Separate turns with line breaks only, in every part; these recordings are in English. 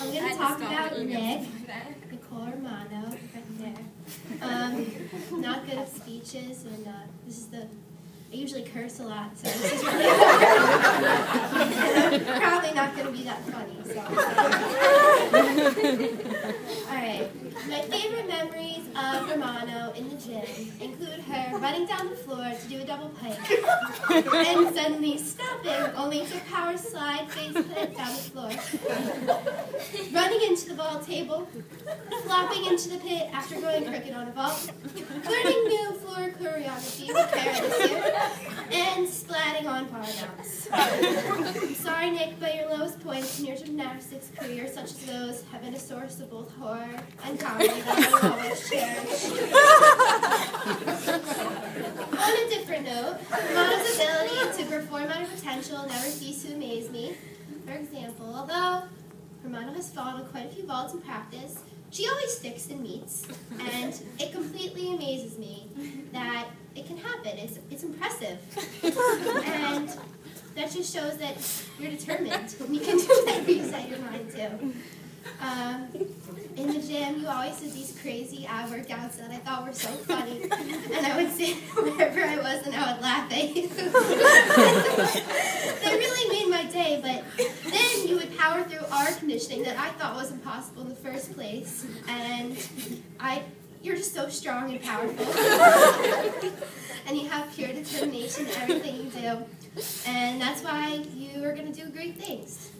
I'm going to talk about Nicole Romano, right there. Not good at speeches, and this is I usually curse a lot, so this is really probably not going to be that funny. So. Alright, my favorite memories of Romano in the gym include her running down the floor to do a double pike, and suddenly stopping, only to power slide face plant down the floor, running into the vault table, flopping into the pit after going crooked on a vault, learning new floor choreography with Kara this year, and splatting on power bounce. Sorry, Nick, but your lowest points in your gymnastics career, such as those, have been a source of both horror and comedy that I will always cherish. On a different note, Romano's ability to perform at her potential never ceased to amaze me. For example, although Romano has fallen on quite a few vaults in practice, she always sticks and meets, and it completely amazes me that it can happen. It's impressive, and that just shows that you're determined. You can do whatever you set your mind to. In the gym, you always did these crazy ab workouts that I thought were so funny, and I would sit wherever I was and I would laugh at you. They really made my day, but then you would power through our conditioning that I thought was impossible in the first place, and you're just so strong and powerful, and you have pure determination in everything you do, and that's why you are going to do great things.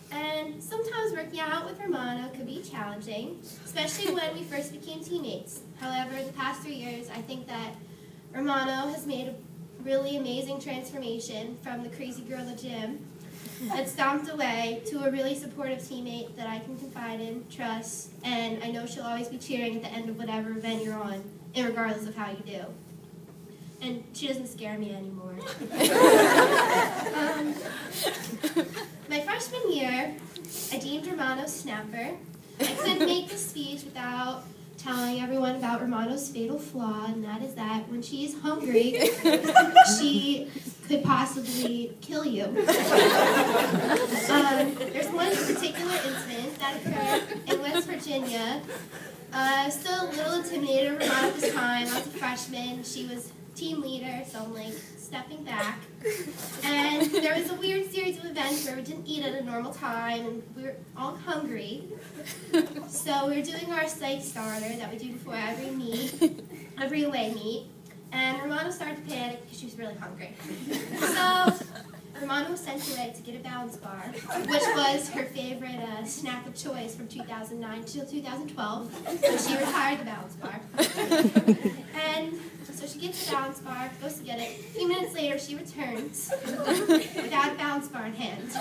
And sometimes working out with Romano could be challenging, especially when we first became teammates. However, the past 3 years, I think that Romano has made a really amazing transformation from the crazy girl at the gym that stomped away to a really supportive teammate that I can confide in, trust, and I know she'll always be cheering at the end of whatever event you're on, regardless of how you do. And she doesn't scare me anymore. My freshman year, I deemed Romano snapper. I couldn't make this speech without telling everyone about Romano's fatal flaw, and that is that when she is hungry, she could possibly kill you. There's one particular incident that occurred in West Virginia. I was still a little intimidated of Romano at this time. I was a freshman. She was team leader, so I'm like stepping back. And there was a weird series of events where we didn't eat at a normal time, and we were all hungry. So we were doing our psych starter that we do before every away meet, and Romano started to panic because she was really hungry. So Romano was sent away to get a balance bar, which was her favorite snack of choice from 2009 till 2012, when she retired the balance bar. And so she gets the balance bar, goes to get it. A few minutes later, she returns without a balance bar in hand.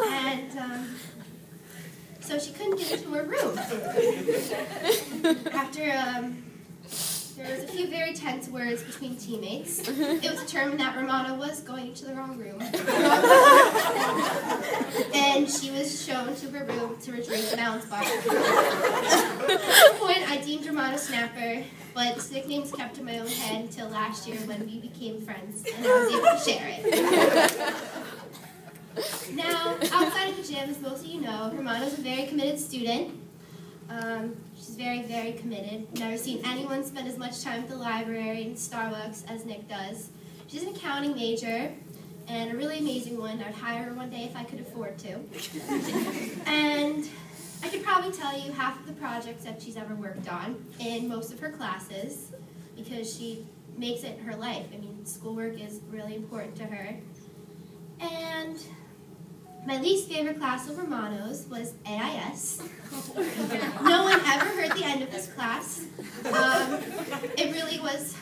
And so she couldn't get into her room. After there was a few very tense words between teammates, it was determined that Romano was going into the wrong room. And she was shown to her room to retrieve the balance bar. At this point, I deemed Romano snapper, but this nickname was kept in my own head until last year when we became friends and I was able to share it. Now, outside of the gym, as most of you know, Romano's a very committed student. She's very, very committed. Never seen anyone spend as much time at the library and Starbucks as Nick does. She's an accounting major, and a really amazing one. I'd hire her one day if I could afford to. And I could probably tell you half of the projects that she's ever worked on in most of her classes, because she makes it her life. I mean, schoolwork is really important to her. And my least favorite class of Romano's was AIS. No one ever heard the end of this class. It really was,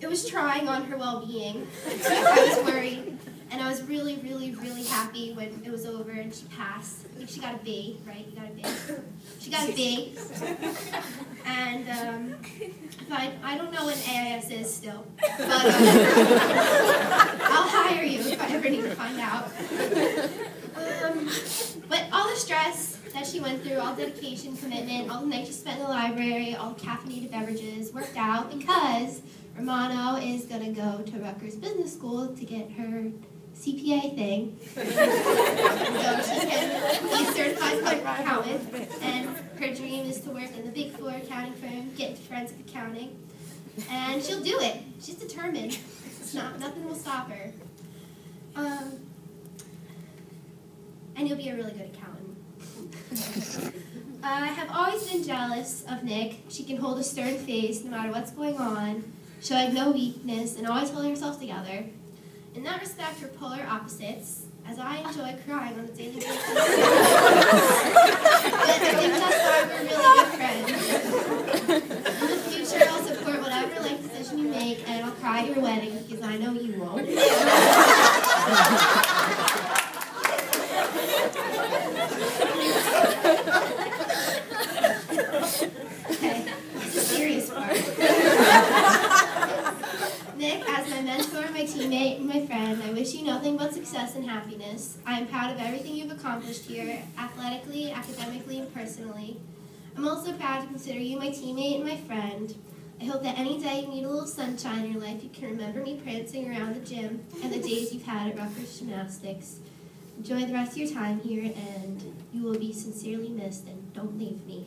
it was trying on her well-being. I was worried, and I was really, really, really happy when it was over and she passed. I think she got a B, right? You got a B? She got a B. And I don't know what AIS is still, but I'll hire you if I ever need to find out. But all the stress that she went through, all dedication, commitment, all the nights she spent in the library, all the caffeinated beverages worked out because Romano is going to go to Rutgers Business School to get her CPA thing. So she's heading to forensic accounting, and she'll do it. She's determined. Nothing will stop her. And you'll be a really good accountant. I have always been jealous of Nick. She can hold a stern face no matter what's going on, showing no weakness and always holding herself together. In that respect, we're polar opposites, as I enjoy crying on a daily basis. But I think that's why we're really good friends. In the future, I'll support whatever life decision you make, and I'll cry at your wedding, because I know you won't. Okay, it's the serious part. Nick, as my mentor, my teammate, and my friend, I wish you nothing but success and happiness. I am proud of everything you've accomplished here, athletically, academically, and personally. I'm also proud to consider you my teammate and my friend. I hope that any day you need a little sunshine in your life, you can remember me prancing around the gym and the days you've had at Rutgers Gymnastics. Enjoy the rest of your time here, and you will be sincerely missed, and don't leave me.